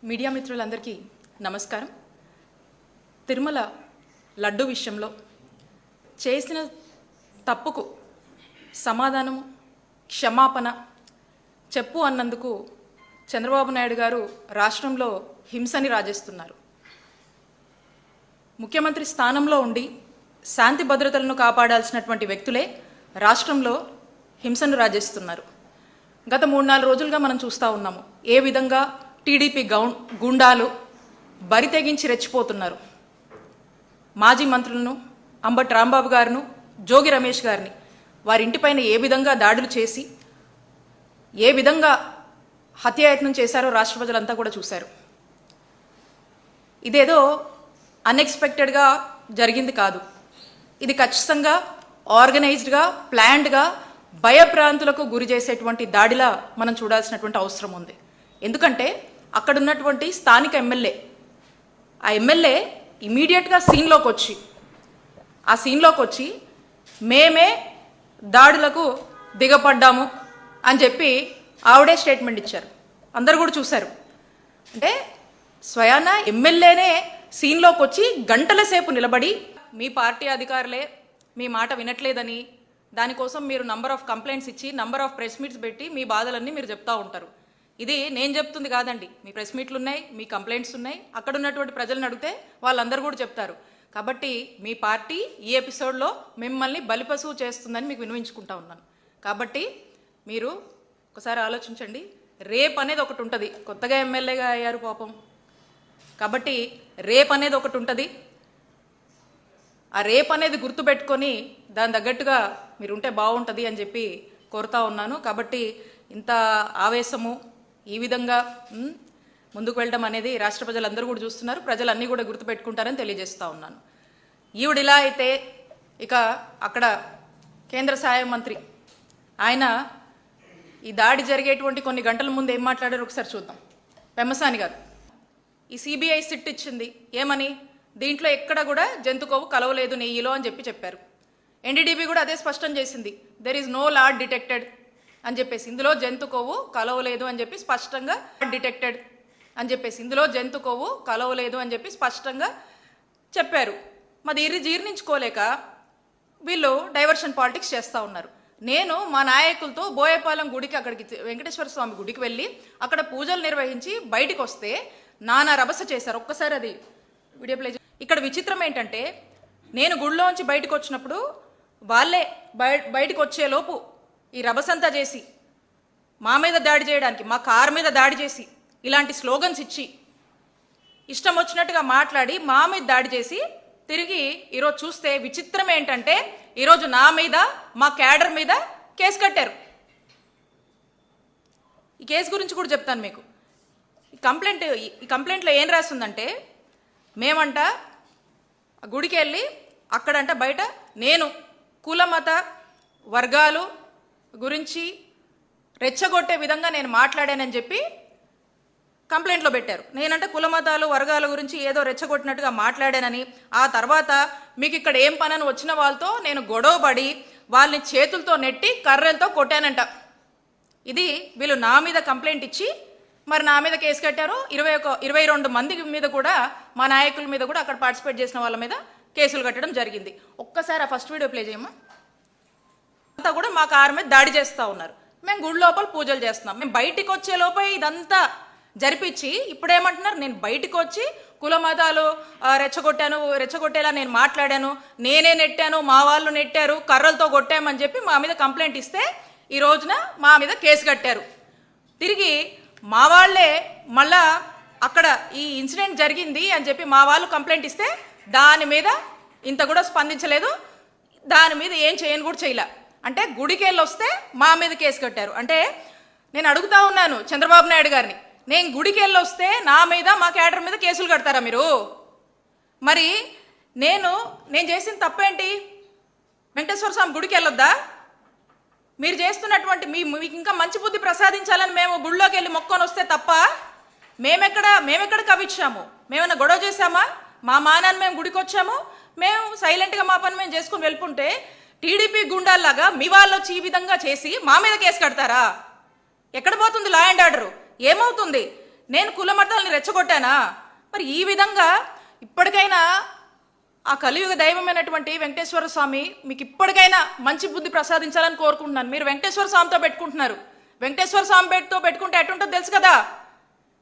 Media మిత్రులందరికీ నమస్కారం. తిరుమల లడ్డు విషయంలో చేసిన తప్పుకు సమాధానం క్షమాపణ చెప్పు అన్నందుకు చంద్రబాబు నాయుడు గారు రాష్ట్రంలో హింసని రాజేస్తున్నారు. ముఖ్యమంత్రి స్థానంలో ఉండి శాంతి భద్రతలను కాపాడాల్సినటువంటి వ్యక్తులే రాష్ట్రంలో హింసను రాజేస్తున్నారు. గత 3-4 రోజులుగా మనం చూస్తూ ఉన్నాము ఏ విధంగా టీడీపీ గుండాలు బరి తెగించి రెచ్చిపోతున్నారు. మాజీ మంత్రులను అంబటి రాంబాబు గారును జోగి రమేష్ గారిని వారి ఇంటిపైన ఏ విధంగా దాడులు చేసి ఏ విధంగా హత్యాయత్నం చేశారో రాష్ట్ర ప్రజలంతా కూడా చూశారు. ఇదేదో అన్ఎక్స్పెక్టెడ్గా జరిగింది కాదు. ఇది ఖచ్చితంగా ఆర్గనైజ్డ్గా ప్లాన్డ్గా భయభ్రాంతులకు గురి చేసేటువంటి దాడిలా మనం చూడాల్సినటువంటి అవసరం ఉంది. ఎందుకంటే అక్కడ ఉన్నటువంటి స్థానిక ఎమ్మెల్యే ఇమీడియట్గా సీన్లోకి వచ్చి మేమే దాడులకు దిగపడ్డాము అని చెప్పి ఆవిడే స్టేట్మెంట్ ఇచ్చారు. అందరు కూడా చూశారు. అంటే స్వయాన ఎమ్మెల్యేనే సీన్లోకి వచ్చి గంటల సేపు నిలబడి మీ పార్టీ అధికారులే మీ మాట వినట్లేదని దానికోసం మీరు నంబర్ ఆఫ్ కంప్లైంట్స్ ఇచ్చి నంబర్ ఆఫ్ ప్రెస్ మీట్స్ పెట్టి మీ బాధలన్నీ మీరు చెప్తా ఉంటారు. ఇది నేను చెప్తుంది కాదండి. మీ ప్రెస్ మీట్లు ఉన్నాయి, మీ కంప్లైంట్స్ ఉన్నాయి. అక్కడ ఉన్నటువంటి ప్రజలను అడిగితే వాళ్ళందరూ కూడా చెప్తారు. కాబట్టి మీ పార్టీ ఈ ఎపిసోడ్లో మిమ్మల్ని బలిపశువు చేస్తుందని మీకు వినిపించుకుంటా ఉన్నాను. కాబట్టి మీరు ఒకసారి ఆలోచించండి. రేప్ అనేది ఒకటి ఉంటుంది. కొత్తగా ఎమ్మెల్యేగా అయ్యారు పాపం. కాబట్టి రేప్ అనేది ఒకటి ఉంటుంది. ఆ రేప్ అనేది గుర్తుపెట్టుకొని దాని తగ్గట్టుగా మీరు ఉంటే బాగుంటుంది అని చెప్పి కోరుతా ఉన్నాను. కాబట్టి ఇంత ఆవేశము ఈ విధంగా ముందుకు వెళ్ళడం అనేది రాష్ట్ర ప్రజలందరూ కూడా చూస్తున్నారు. ప్రజలన్నీ కూడా గుర్తుపెట్టుకుంటారని తెలియజేస్తూ ఉన్నాను. ఈవిడిలా అయితే ఇక అక్కడ కేంద్ర సహాయ మంత్రి ఆయన ఈ దాడి జరిగేటువంటి కొన్ని గంటల ముందు ఏం మాట్లాడారు ఒకసారి చూద్దాం. పెమ్మసాని గారు ఈ సిబిఐ సిట్ ఇచ్చింది ఏమని, దీంట్లో ఎక్కడ కూడా జంతుకోవు కలవలేదు నెయ్యిలో అని చెప్పారు. ఎన్డీడీబీ కూడా అదే స్పష్టం చేసింది. There is no lard detected అని చెప్పేసి, ఇందులో జంతుకోవు కలవలేదు అని చెప్పి స్పష్టంగా డిటెక్టెడ్ అని చెప్పేసి, ఇందులో జంతుకోవు కలవలేదు అని చెప్పి స్పష్టంగా చెప్పారు. మాది జీర్ణించుకోలేక వీళ్ళు డైవర్షన్ పాలిటిక్స్ చేస్తూ ఉన్నారు. నేను మా నాయకులతో బోయపాలెం గుడికి అక్కడికి వెంకటేశ్వర స్వామి గుడికి వెళ్ళి అక్కడ పూజలు నిర్వహించి బయటికి వస్తే నానా రభస చేశారు. ఒక్కసారి అది వీడియో ప్లే. ఇక్కడ విచిత్రం ఏంటంటే నేను గుడిలోంచి బయటకు వచ్చినప్పుడు వాళ్ళే బయటకు వచ్చేలోపు ఈ రభసంతా చేసి మా మీద దాడి చేయడానికి, మా కారు మీద దాడి చేసి ఇలాంటి స్లోగన్స్ ఇచ్చి ఇష్టం వచ్చినట్టుగా మాట్లాడి మా మీద దాడి చేసి తిరిగి ఈరోజు చూస్తే విచిత్రం ఏంటంటే ఈరోజు నా మీద మా క్యాడర్ మీద కేసు కట్టారు. ఈ కేసు గురించి కూడా చెప్తాను మీకు. ఈ కంప్లైంట్లో ఏం రాస్తుందంటే మేమంట గుడికి వెళ్ళి అక్కడంట బయట నేను కుల మత వర్గాలు గురించి రెచ్చగొట్టే విధంగా నేను మాట్లాడానని చెప్పి కంప్లైంట్లో పెట్టారు. నేనంటే కుల మతాలు వర్గాల గురించి ఏదో రెచ్చగొట్టినట్టుగా మాట్లాడానని, ఆ తర్వాత మీకు ఇక్కడ ఏం పనని వచ్చిన వాళ్ళతో నేను గొడవపడి వాళ్ళని చేతులతో నెట్టి కర్రలతో కొట్టానంట. ఇది వీళ్ళు నా మీద కంప్లైంట్ ఇచ్చి మరి నా మీద కేసు కట్టారు. 22 మంది మీద కూడా మా నాయకుల మీద కూడా అక్కడ పార్టిసిపేట్ చేసిన వాళ్ళ మీద కేసులు కట్టడం జరిగింది. ఒక్కసారి ఆ ఫస్ట్ వీడియో ప్లే చేయమ్మా. అంతా కూడా మా కారు మీద దాడి చేస్తూ ఉన్నారు. మేము గుడి లోపల పూజలు చేస్తున్నాం. మేము బయటికి వచ్చే లోపే ఇదంతా జరిపించి ఇప్పుడేమంటున్నారు, నేను బయటికి వచ్చి కుల మతాలు రెచ్చగొట్టేలా నేను మాట్లాడాను, నేనే నెట్టాను, మా వాళ్ళు నెట్టారు, కర్రలతో కొట్టామని చెప్పి మా మీద కంప్లైంట్ ఇస్తే ఈ రోజున మా మీద కేసు కట్టారు. తిరిగి మా వాళ్ళే మళ్ళా అక్కడ ఈ ఇన్సిడెంట్ జరిగింది అని చెప్పి మా వాళ్ళు కంప్లైంట్ ఇస్తే దాని మీద ఇంత కూడా స్పందించలేదు. దాని మీద ఏం చేయని కూడా చేయలే. అంటే గుడికి వెళ్ళి వస్తే మా మీద కేసు కట్టారు. అంటే నేను అడుగుతా ఉన్నాను చంద్రబాబు నాయుడు గారిని, నేను గుడికి వెళ్ళి వస్తే నా మీద మా క్యాడర్ మీద కేసులు కడతారా మీరు? మరి నేను చేసిన తప్పేంటి? వెంకటేశ్వర స్వామి గుడికి వెళ్ళొద్దా? మీరు చేస్తున్నటువంటి మీకు ఇంకా మంచి బుద్ధి ప్రసాదించాలని మేము గుడిలోకి వెళ్ళి మొక్కొని వస్తే తప్ప మేమెక్కడ కవిచ్చాము? మేమన్నా గొడవ చేశామా? మా మానాన్ని మేము గుడికి వచ్చాము, మేము సైలెంట్గా మా పని మేము చేసుకుని వెళ్ళుకుంటే టీడీపీ గుండాల్లాగా మీ వాళ్ళు వచ్చి ఈ విధంగా చేసి మా మీద కేసు కడతారా? ఎక్కడ పోతుంది లా అండ్ ఆర్డర్? ఏమవుతుంది? నేను కుల మతాలని రెచ్చగొట్టానా? మరి ఈ విధంగా ఇప్పటికైనా ఆ కలియుగ దైవమైనటువంటి వెంకటేశ్వర స్వామి మీకు ఇప్పటికైనా మంచి బుద్ధి ప్రసాదించాలని కోరుకుంటున్నాను. మీరు వెంకటేశ్వర స్వామితో పెట్టుకుంటున్నారు. వెంకటేశ్వర స్వామి పెట్టుకుంటే ఎటుంటుందో తెలుసు కదా,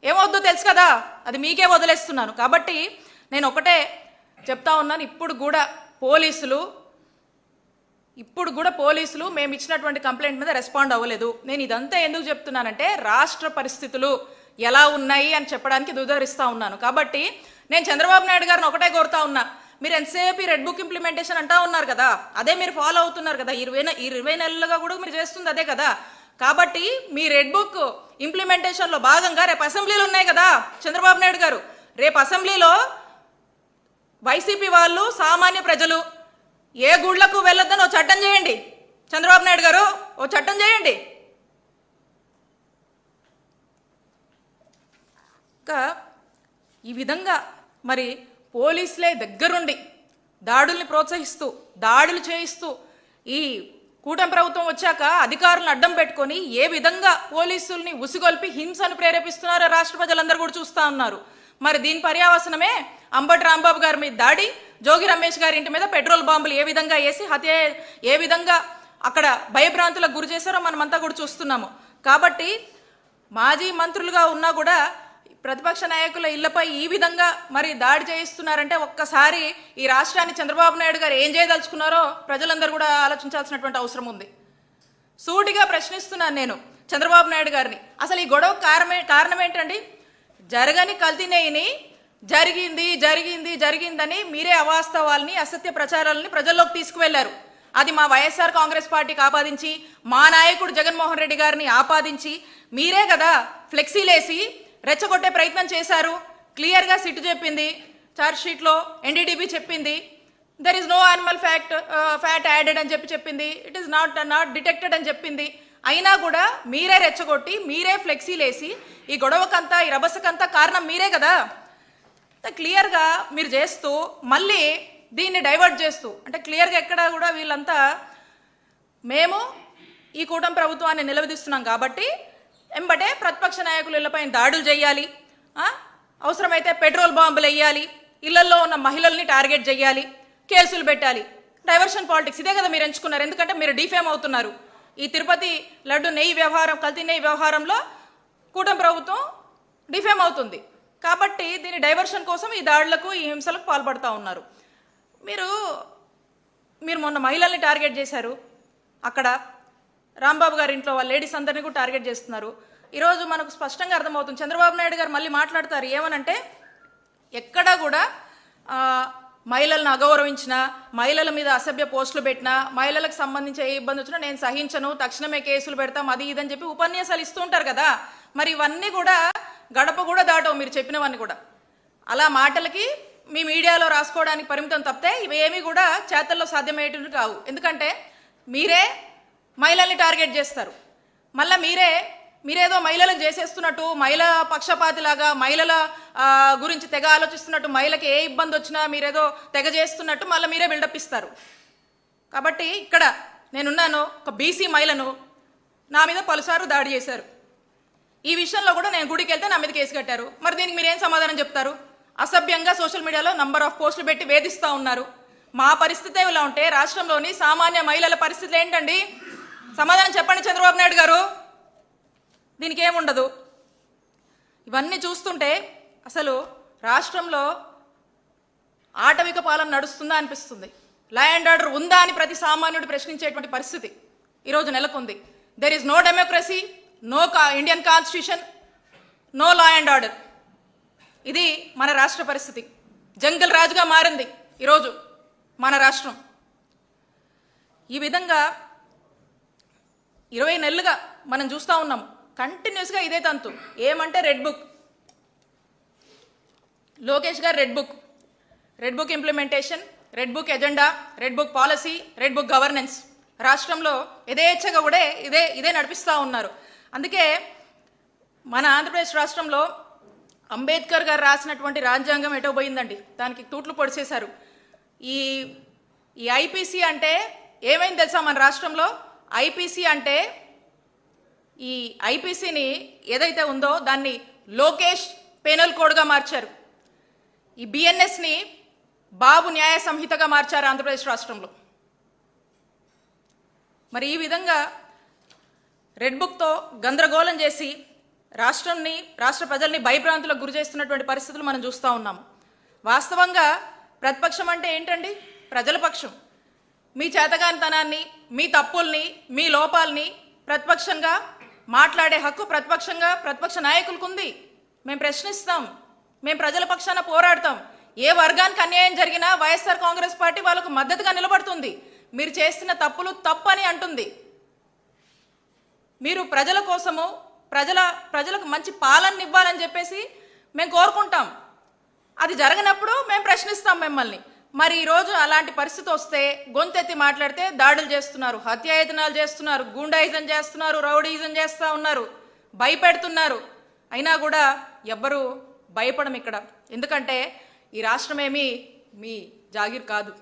ఏమవుద్దో తెలుసు కదా, అది మీకే వదిలేస్తున్నాను. కాబట్టి నేను ఒకటే చెప్తా ఉన్నాను, ఇప్పుడు కూడా పోలీసులు మేము ఇచ్చినటువంటి కంప్లైంట్ మీద రెస్పాండ్ అవ్వలేదు. నేను ఇదంతా ఎందుకు చెప్తున్నానంటే రాష్ట్ర పరిస్థితులు ఎలా ఉన్నాయి అని చెప్పడానికి దుదరిస్తూ ఉన్నాను. కాబట్టి నేను చంద్రబాబు నాయుడు గారిని ఒకటే కోరుతా ఉన్నా, మీరు ఎంతసేపు రెడ్ బుక్ ఇంప్లిమెంటేషన్ అంటా ఉన్నారు కదా, అదే మీరు ఫాలో అవుతున్నారు కదా, 20 నెలలుగా కూడా మీరు చేస్తుంది అదే కదా. కాబట్టి మీ రెడ్ బుక్ ఇంప్లిమెంటేషన్లో భాగంగా రేపు అసెంబ్లీలు ఉన్నాయి కదా చంద్రబాబు నాయుడు గారు, రేపు అసెంబ్లీలో వైసీపీ వాళ్ళు సామాన్య ప్రజలు ఏ గుళ్లకు వెళ్ళొద్దని ఓ చట్టం చేయండి. చంద్రబాబు నాయుడు గారు ఓ చట్టం చేయండి. ఇంకా ఈ విధంగా మరి పోలీసులే దగ్గరుండి దాడుల్ని ప్రోత్సహిస్తూ దాడులు చేయిస్తూ ఈ కూటమి ప్రభుత్వం వచ్చాక అధికారులను అడ్డం పెట్టుకొని ఏ విధంగా పోలీసుల్ని ఉసిగొల్పి హింసను ప్రేరేపిస్తున్నారో రాష్ట్ర ప్రజలందరూ కూడా చూస్తూ ఉన్నారు. మరి దీని పర్యావసనమే అంబటి రాంబాబు గారి మీద దాడి, జోగి రమేష్ గారి ఇంటి మీద పెట్రోల్ బాంబులు ఏ విధంగా వేసి ఏ విధంగా అక్కడ భయభ్రాంతులకు గురి చేశారో మనమంతా కూడా చూస్తున్నాము. కాబట్టి మాజీ మంత్రులుగా ఉన్నా కూడా ప్రతిపక్ష నాయకుల ఇళ్లపై ఈ విధంగా మరి దాడి చేయిస్తున్నారంటే ఒక్కసారి ఈ రాష్ట్రాన్ని చంద్రబాబు నాయుడు గారు ఏం చేయదలుచుకున్నారో ప్రజలందరూ కూడా ఆలోచించాల్సినటువంటి అవసరం ఉంది. సూటిగా ప్రశ్నిస్తున్నాను నేను చంద్రబాబు నాయుడు గారిని, అసలు ఈ గొడవ కారణం ఏంటండి? జరగని కల్తీనేయిని జరిగిందని మీరే అవాస్తవాల్ని అసత్య ప్రచారాలని ప్రజల్లోకి తీసుకువెళ్లారు. అది మా వైఎస్ఆర్ కాంగ్రెస్ పార్టీకి ఆపాదించి మా నాయకుడు జగన్మోహన్ రెడ్డి గారిని ఆపాదించి మీరే కదా ఫ్లెక్సీలేసి రెచ్చగొట్టే ప్రయత్నం చేశారు. క్లియర్గా సిట్ చెప్పింది, ఛార్జ్ షీట్లో ఎన్డీడీబీ చెప్పింది, there is no animal fat added అని చెప్పింది, ఇట్ ఈస్ నాట్ డిటెక్టెడ్ అని చెప్పింది. అయినా కూడా మీరే రెచ్చగొట్టి మీరే ఫ్లెక్సీలేసి ఈ గొడవకంతా ఈ రభసకంతా కారణం మీరే కదా. క్లియర్గా మీరు చేస్తూ మళ్ళీ దీన్ని డైవర్ట్ చేస్తూ అంటే క్లియర్గా ఎక్కడ కూడా వీళ్ళంతా మేము ఈ కూటమి ప్రభుత్వాన్ని నిలదీస్తున్నాం కాబట్టి ఎంబటే ప్రతిపక్ష నాయకుల ఇళ్లపై దాడులు చేయాలి, అవసరమైతే పెట్రోల్ బాంబులు వేయాలి, ఇళ్లల్లో ఉన్న మహిళల్ని టార్గెట్ చేయాలి, కేసులు పెట్టాలి. డైవర్షన్ పాలిటిక్స్ ఇదే కదా మీరు ఎంచుకున్నారు. ఎందుకంటే మీరు డిఫేమ్ అవుతున్నారు. ఈ తిరుపతి లడ్డు నెయ్యి వ్యవహారం, కల్తీ నెయ్యి వ్యవహారంలో కూటమి ప్రభుత్వం డిఫేమ్ అవుతుంది. కాబట్టి దీని డైవర్షన్ కోసం ఈ దాడులకు ఈ హింసలకు పాల్పడుతూ ఉన్నారు. మీరు మొన్న మహిళల్ని టార్గెట్ చేశారు, అక్కడ రాంబాబు గారి ఇంట్లో వాళ్ళ లేడీస్ అందరినీ కూడా టార్గెట్ చేస్తున్నారు. ఈరోజు మనకు స్పష్టంగా అర్థమవుతుంది. చంద్రబాబు నాయుడు గారు మళ్ళీ మాట్లాడతారు ఏమనంటే, ఎక్కడా కూడా మహిళలను అగౌరవించినా, మహిళల మీద అసభ్య పోస్టులు పెట్టినా, మహిళలకు సంబంధించి ఏ ఇబ్బంది వచ్చినా నేను సహించను, తక్షణమే కేసులు పెడతాం, అది ఇదని చెప్పి ఉపన్యాసాలు ఇస్తూ ఉంటారు కదా. మరి ఇవన్నీ కూడా గడప కూడా దాటవు మీరు చెప్పినవన్నీ కూడా. అలా మాటలకి మీ మీడియాలో రాసుకోవడానికి పరిమితం తప్పితే ఇవేమీ కూడా చేతల్లో సాధ్యమయ్యేటివి కావు. ఎందుకంటే మీరే మహిళల్ని టార్గెట్ చేస్తారు, మళ్ళీ మీరేదో మహిళలకు చేసేస్తున్నట్టు, మహిళా పక్షపాతిలాగా మహిళల గురించి తెగ ఆలోచిస్తున్నట్టు, మహిళకి ఏ ఇబ్బంది వచ్చినా మీరేదో తెగ చేస్తున్నట్టు మళ్ళీ మీరే బిల్డప్ ఇస్తారు. కాబట్టి ఇక్కడ నేనున్నాను, ఒక బీసీ మహిళను నా మీద పలుసార్లు దాడి చేశారు. ఈ విషయంలో కూడా నేను గుడికి వెళ్తే నా మీద కేసు కట్టారు. మరి దీనికి మీరేం సమాధానం చెప్తారు? అసభ్యంగా సోషల్ మీడియాలో నంబర్ ఆఫ్ పోస్టులు పెట్టి వేధిస్తూ ఉన్నారు. మా పరిస్థితి ఇలా ఉంటే రాష్ట్రంలోని సామాన్య మహిళల పరిస్థితులు ఏంటండి? సమాధానం చెప్పండి చంద్రబాబు నాయుడు గారు. దీనికి ఏముండదు. ఇవన్నీ చూస్తుంటే అసలు రాష్ట్రంలో ఆటవిక పాలన నడుస్తుందా అనిపిస్తుంది. లా అండ్ ఆర్డర్ ఉందా అని ప్రతి సామాన్యుడు ప్రశ్నించేటువంటి పరిస్థితి ఈరోజు నెలకొంది. There is no democracy, no Indian constitution, no law and order. ఇది మన రాష్ట్ర పరిస్థితి. జంగల్ రాజుగా మారింది ఈరోజు మన రాష్ట్రం. ఈ విధంగా 20 నెలలుగా మనం చూస్తూ ఉన్నాము. కంటిన్యూస్గా ఇదే తంతు. ఏమంటే రెడ్ బుక్, లోకేష్ గారు red book implementation, red book agenda, red book policy, red book governance. రాష్ట్రంలో యథేచ్ఛగా కూడా ఇదే నడిపిస్తూ ఉన్నారు. అందుకే మన ఆంధ్రప్రదేశ్ రాష్ట్రంలో అంబేద్కర్ గారు రాసినటువంటి రాజ్యాంగం ఎటో పోయిందండి. దానికి తూట్లు పొడిచేశారు. ఈ ఐపీసీ అంటే ఏమైంది తెలుసా? మన రాష్ట్రంలో ఐపీసీ అంటే ఈ ఐపీసీని ఏదైతే ఉందో దాన్ని లోకేష్ పెనల్ కోడ్గా మార్చారు. ఈ బిఎన్ఎస్ని బాబు న్యాయ సంహితగా మార్చారు ఆంధ్రప్రదేశ్ రాష్ట్రంలో. మరి ఈ విధంగా రెడ్ బుక్తో గందరగోళం చేసి రాష్ట్ర ప్రజల్ని భయభ్రాంతులకు గురి చేస్తున్నటువంటి పరిస్థితులు మనం చూస్తూ ఉన్నాము. వాస్తవంగా ప్రతిపక్షం అంటే ఏంటండి? ప్రజల పక్షం. మీ చేతగానితనాన్ని, మీ తప్పుల్ని, మీ లోపాలని ప్రతిపక్షంగా మాట్లాడే హక్కు ప్రతిపక్ష నాయకులకు ఉంది. మేము ప్రశ్నిస్తాం, మేము ప్రజల పక్షాన పోరాడతాం. ఏ వర్గానికి అన్యాయం జరిగినా వైఎస్ఆర్ కాంగ్రెస్ పార్టీ వాళ్ళకు మద్దతుగా నిలబడుతుంది. మీరు చేస్తున్న తప్పులు తప్పని అంటుంది. మీరు ప్రజల కోసము ప్రజలకు మంచి పాలన ఇవ్వాలని చెప్పేసి మేము కోరుకుంటాం. అది జరగనప్పుడు మేము ప్రశ్నిస్తాం మిమ్మల్ని. మరి ఈరోజు అలాంటి పరిస్థితి వస్తే గొంతెత్తి మాట్లాడితే దాడులు చేస్తున్నారు, హత్యాయతనాలు చేస్తున్నారు, గూండాయిజం చేస్తున్నారు, రౌడీయిజం చేస్తూ ఉన్నారు, భయపెడుతున్నారు. అయినా కూడా ఎవ్వరూ భయపడం ఇక్కడ. ఎందుకంటే ఈ రాష్ట్రమేమీ మీ జాగీర్ కాదు.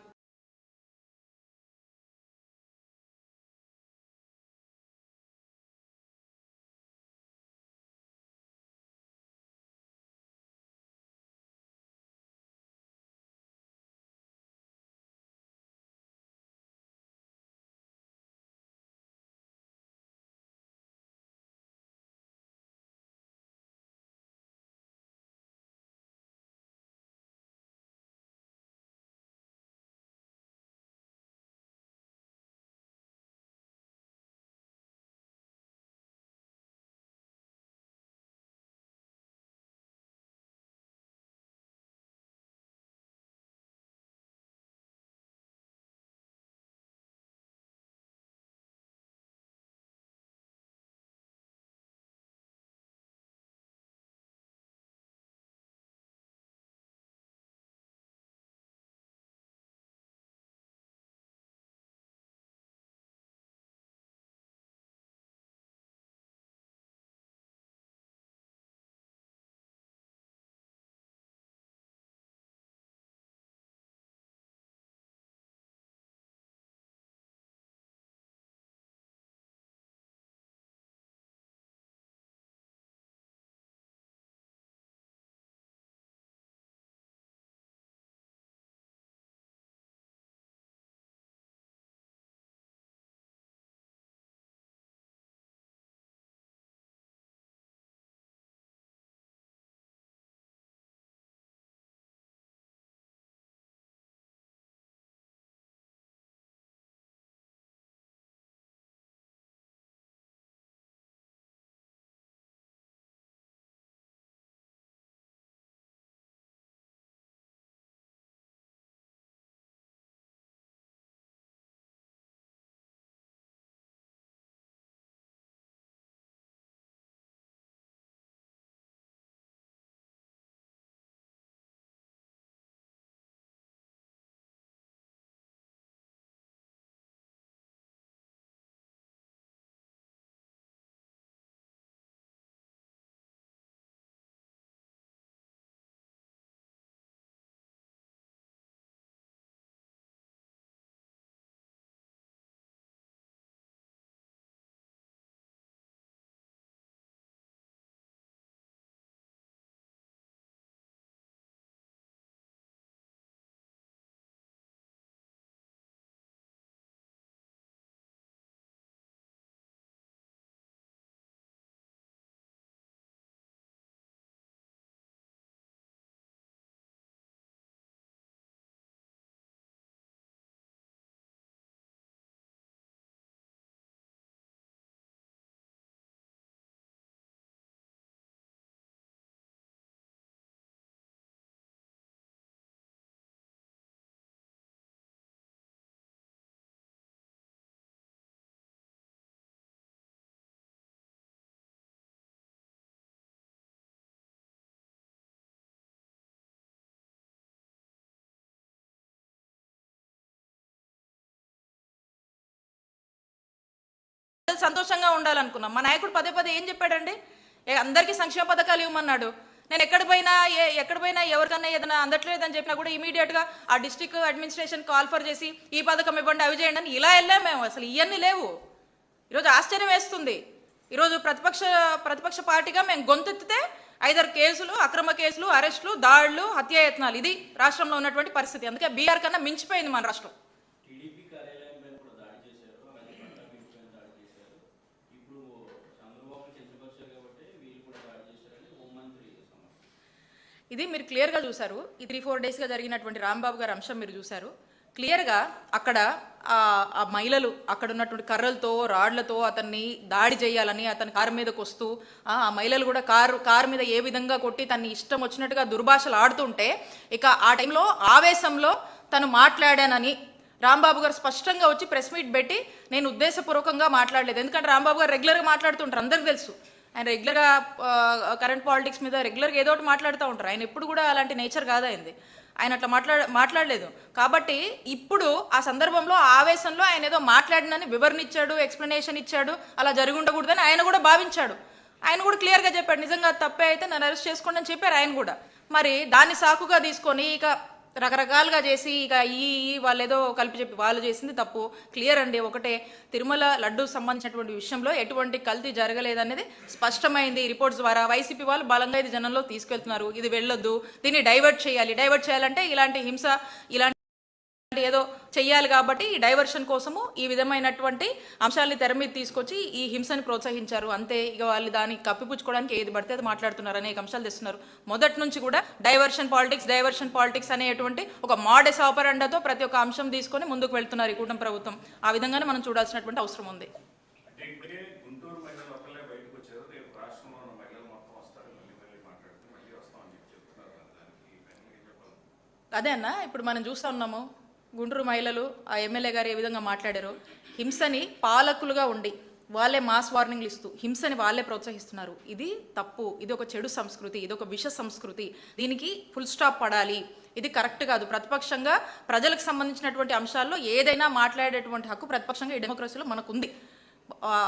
సంతోషంగా ఉండాలనుకున్నాం. మా నాయకుడు పదే పదే ఏం చెప్పాడండి? అందరికీ సంక్షేమ పథకాలు ఇవ్వమన్నాడు. నేను ఎక్కడ పోయినా ఎవరికన్నా ఏదైనా అందట్లేదని చెప్పినా కూడా ఇమీడియట్గా ఆ డిస్ట్రిక్ట్ అడ్మినిస్ట్రేషన్ కాల్ఫర్ చేసి ఈ పథకం ఇవ్వండి, అవి చేయండి అని ఇలా వెళ్ళాం మేము. అసలు ఇవన్నీ లేవు. ఈరోజు ఆశ్చర్యం వేస్తుంది. ఈరోజు ప్రతిపక్ష పార్టీగా మేము గొంతెత్తితే ఐదరు కేసులు, అక్రమ కేసులు, అరెస్టులు, దాడులు, హత్యాయత్నాలు. ఇది రాష్ట్రంలో ఉన్నటువంటి పరిస్థితి. అందుకే బీహార్ కన్నా మించిపోయింది మన రాష్ట్రం. టీడీపీ కార్యాలయం పైన కూడా దాడి చేశారు, అలాగే పట్టాభిష్ పైన దాడి చేశారు. ఇప్పుడు చంద్రబాబు కించపరిచారు కాబట్టి వీళ్ళు కూడా దాడి చేశారని హోంమంత్రి సమర్థించారు. ఇది మీరు క్లియర్గా చూశారు. ఈ 3-4 డేస్గా జరిగినటువంటి రాంబాబు గారి అంశం మీరు చూశారు క్లియర్గా. అక్కడ ఆ మహిళలు అక్కడ ఉన్నటువంటి కర్రలతో, రాడ్లతో అతన్ని దాడి చేయాలని అతని కారు మీదకి వస్తూ, ఆ మహిళలు కూడా కారు మీద ఏ విధంగా కొట్టి తన్ని ఇష్టం వచ్చినట్టుగా దుర్భాషలు ఆడుతుంటే, ఇక ఆ టైంలో ఆవేశంలో తను మాట్లాడానని రాంబాబు గారు స్పష్టంగా వచ్చి ప్రెస్ మీట్ పెట్టి, నేను ఉద్దేశపూర్వకంగా మాట్లాడలేదు. ఎందుకంటే రాంబాబు గారు రెగ్యులర్గా మాట్లాడుతుంటారు, అందరికీ తెలుసు. ఆయన రెగ్యులర్గా కరెంట్ పాలిటిక్స్ మీద రెగ్యులర్గా ఏదో ఒకటి మాట్లాడుతూ ఉంటారు. ఆయన ఎప్పుడు కూడా అలాంటి నేచర్ కాదైంది. ఆయన అట్లా మాట్లాడలేదు. కాబట్టి ఇప్పుడు ఆ సందర్భంలో ఆవేశంలో ఆయన ఏదో మాట్లాడినని వివరణ ఇచ్చాడు, ఎక్స్ప్లెనేషన్ ఇచ్చాడు. అలా జరిగి ఉండకూడదని ఆయన కూడా భావించాడు. ఆయన కూడా క్లియర్గా చెప్పాడు, నిజంగా తప్పే అయితే నన్ను అరెస్ట్ చేసుకోండి అని చెప్పారు ఆయన కూడా. మరి దాన్ని సాకుగా తీసుకొని ఇక రకరకాలుగా చేసి ఇక వాళ్ళు ఏదో కలిపి చెప్పి వాళ్ళు చేసింది తప్పు. క్లియర్ అండి. ఒకటే, తిరుమల లడ్డు సంబంధించినటువంటి విషయంలో ఎటువంటి కల్తీ జరగలేదనేది స్పష్టమైంది రిపోర్ట్స్ ద్వారా. వైసీపీ వాళ్ళు బలంగా ఇది జనంలో తీసుకెళ్తున్నారు. ఇది వెళ్ళొద్దు, దీన్ని డైవర్ట్ చేయాలంటే ఇలాంటి హింస, ఇలాంటి ఏదో చెయ్యాలి కాబట్టి ఈ డైవర్షన్ కోసము ఈ విధమైనటువంటి అంశాలని తెర మీద తీసుకొచ్చి ఈ హింసని ప్రోత్సహించారు. అంతే. ఇక వాళ్ళు దాన్ని కప్పిపుచ్చుకోవడానికి ఏది పడితే అది మాట్లాడుతున్నారు, అనేక అంశాలు తెస్తున్నారు. మొదటి నుంచి కూడా డైవర్షన్ పాలిటిక్స్ అనేటువంటి ఒక మోడస్ ఆపరెండాతో ప్రతి ఒక్క అంశం తీసుకొని ముందుకు వెళ్తున్నారు ఈ కూటమి ప్రభుత్వం. ఆ విధంగానే మనం చూడాల్సినటువంటి అవసరం ఉంది. అదే అన్న, ఇప్పుడు మనం చూస్తూ ఉన్నాము గుంటూరు మహిళలు, ఆ ఎమ్మెల్యే గారు ఏ విధంగా మాట్లాడారో. హింసని పాలకులుగా ఉండి వాళ్ళే మాస్ వార్నింగ్లు ఇస్తూ హింసని వాళ్ళే ప్రోత్సహిస్తున్నారు. ఇది తప్పు. ఇది ఒక చెడు సంస్కృతి, ఇది ఒక విష సంస్కృతి. దీనికి ఫుల్ స్టాప్ పడాలి. ఇది కరెక్ట్ కాదు. ప్రతిపక్షంగా ప్రజలకు సంబంధించినటువంటి అంశాల్లో ఏదైనా మాట్లాడేటువంటి హక్కు ప్రతిపక్షంగా ఈ డెమోక్రసీలో మనకు ఉంది.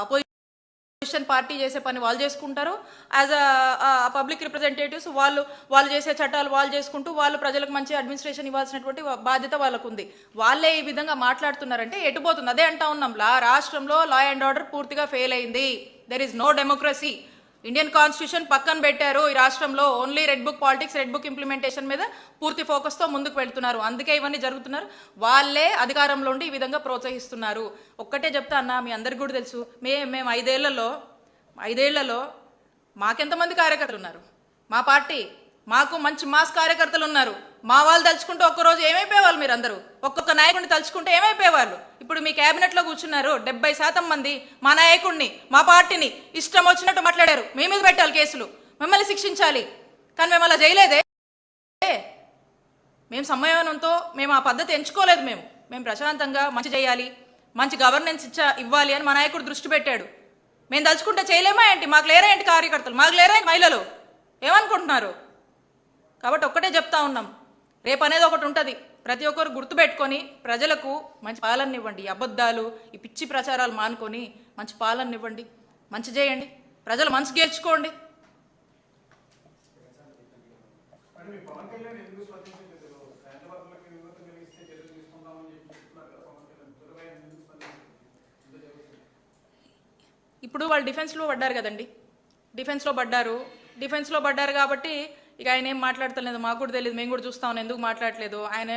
అపోజిషన్ పార్టీ చేసే పని వాళ్ళు చేసుకుంటారు. యాజ్ అ పబ్లిక్ రిప్రజెంటేటివ్స్ వాళ్ళు చేసే చట్టాలు వాళ్ళు చేసుకుంటూ వాళ్ళు ప్రజలకు మంచి అడ్మినిస్ట్రేషన్ ఇవ్వాల్సినటువంటి బాధ్యత వాళ్ళకు ఉంది. వాళ్ళే ఈ విధంగా మాట్లాడుతున్నారంటే ఎటుపోతుంది? అదే అంటా ఉన్నాం, రాష్ట్రంలో లా అండ్ ఆర్డర్ పూర్తిగా ఫెయిల్ అయింది. There is no democracy. Indian constitution పక్కన పెట్టారు. ఈ రాష్ట్రంలో only red book politics, red book implementation మీద పూర్తి ఫోకస్తో ముందుకు వెళ్తున్నారు. అందుకే ఇవన్నీ జరుగుతున్నారు. వాళ్ళే అధికారంలో ఉండి ఈ విధంగా ప్రోత్సహిస్తున్నారు. ఒక్కటే చెప్తా అన్న, మీ అందరికి కూడా తెలుసు, మేము ఐదేళ్లలో మాకెంతమంది కార్యకర్తలు ఉన్నారు. మా పార్టీ మాకు మంచి మాస్ కార్యకర్తలు ఉన్నారు. మా వాళ్ళు తలుచుకుంటే ఒక్కరోజు ఏమైపోయేవాళ్ళు? మీరు అందరూ ఒక్కొక్క నాయకుడిని తలుచుకుంటే ఏమైపోయేవాళ్ళు? ఇప్పుడు మీ క్యాబినెట్లో కూర్చున్నారు 70% మంది మా నాయకుడిని, మా పార్టీని ఇష్టం వచ్చినట్టు మాట్లాడారు. మీ మీద పెట్టాలి కేసులు, మిమ్మల్ని శిక్షించాలి. కానీ మేము అలా చేయలేదే. మేము సంయమనంతో మేము ఆ పద్ధతి ఎంచుకోలేదు. మేము ప్రశాంతంగా మంచి చేయాలి, మంచి గవర్నెన్స్ ఇవ్వాలి అని మా నాయకుడు దృష్టి పెట్టాడు. మేము తలుచుకుంటే చేయలేమా ఏంటి? మాకు లేరా ఏంటి కార్యకర్తలు? మాకు లేరా ఏంటి మహిళలు? ఏమనుకుంటున్నారు? కాబట్టి ఒక్కటే చెప్తా ఉన్నాం, రేపు అనేది ఒకటి ఉంటుంది. ప్రతి ఒక్కరు గుర్తుపెట్టుకొని ప్రజలకు మంచి పాలన ఇవ్వండి. ఈ అబద్ధాలు, ఈ పిచ్చి ప్రచారాలు మానుకొని మంచి పాలన ఇవ్వండి, మంచి చేయండి, ప్రజల మనసు గెలుచుకోండి. ఇప్పుడు వాళ్ళు డిఫెన్స్లో పడ్డారు కదండి. డిఫెన్స్లో పడ్డారు కాబట్టి ఇక ఆయన ఏం మాట్లాడతలేదు. మాకు కూడా తెలియదు, మేము కూడా చూస్తా ఉన్నాం ఎందుకు మాట్లాడలేదు. ఆయన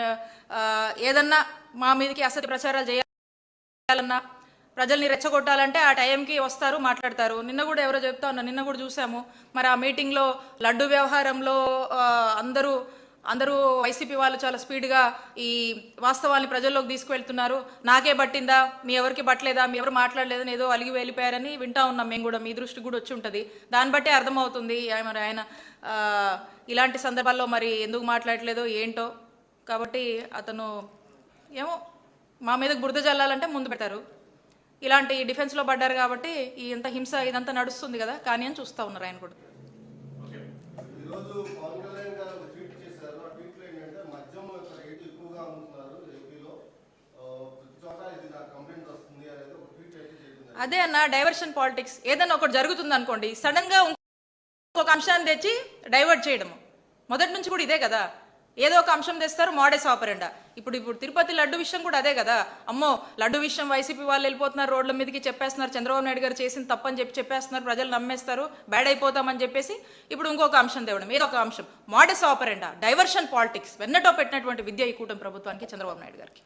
ఏదన్నా మా మీదకి అసలు ప్రచారాలు చేయాలన్నా, ప్రజల్ని రెచ్చగొట్టాలంటే ఆ టైంకి వస్తారు, మాట్లాడతారు. నిన్న కూడా ఎవరో చెప్తా ఉన్నారు, నిన్న కూడా చూసాము. మరి ఆ మీటింగ్లో లడ్డు వ్యవహారంలో అందరూ వైసీపీ వాళ్ళు చాలా స్పీడ్గా ఈ వాస్తవాన్ని ప్రజల్లోకి తీసుకువెళ్తున్నారు. నాకే పట్టిందా, మీ ఎవరికి పట్టలేదా, మీ ఎవరు మాట్లాడలేదని ఏదో అలిగి వెళ్ళిపోయారని వింటా ఉన్నాం మేము కూడా. మీ దృష్టికి కూడా వచ్చి ఉంటుంది. దాన్ని బట్టే అర్థమవుతుంది మరి ఆయన ఇలాంటి సందర్భాల్లో మరి ఎందుకు మాట్లాడలేదో ఏంటో. కాబట్టి అతను ఏమో మా మీదకి బురద జల్లాలంటే ముందు పెట్టారు. ఇలాంటి డిఫెన్స్లో పడ్డారు కాబట్టి ఇంత హింస ఇదంతా నడుస్తుంది కదా కానీ అని చూస్తూ ఉన్నారు ఆయన కూడా. అదే అన్న, డైవర్షన్ పాలిటిక్స్. ఏదన్నా ఒకటి జరుగుతుంది అనుకోండి, సడన్గా ఇంకొక అంశాన్ని తెచ్చి డైవర్ట్ చేయడము. మొదటి నుంచి కూడా ఇదే కదా. ఏదో ఒక అంశం తెస్తారు, మోడెస్ ఆపరెండా. ఇప్పుడు తిరుపతి లడ్డు విషయం కూడా అదే కదా. అమ్మో లడ్డు విషయం వైసీపీ వాళ్ళు వెళ్ళిపోతున్నారు, రోడ్ల మీదకి చెప్పేస్తున్నారు, చంద్రబాబు నాయుడు గారు చేసింది తప్పని చెప్పేస్తున్నారు, ప్రజలు నమ్మేస్తారు, బ్యాడ్ అయిపోతామని చెప్పేసి ఇప్పుడు ఇంకొక అంశం తేవడం. ఏదో ఒక అంశం మోడెస్ ఆపరెండా, డైవర్షన్ పాలిటిక్స్ వెన్నటో పెట్టినటువంటి విద్య ఈ కూటమి ప్రభుత్వానికి, చంద్రబాబు నాయుడు గారికి.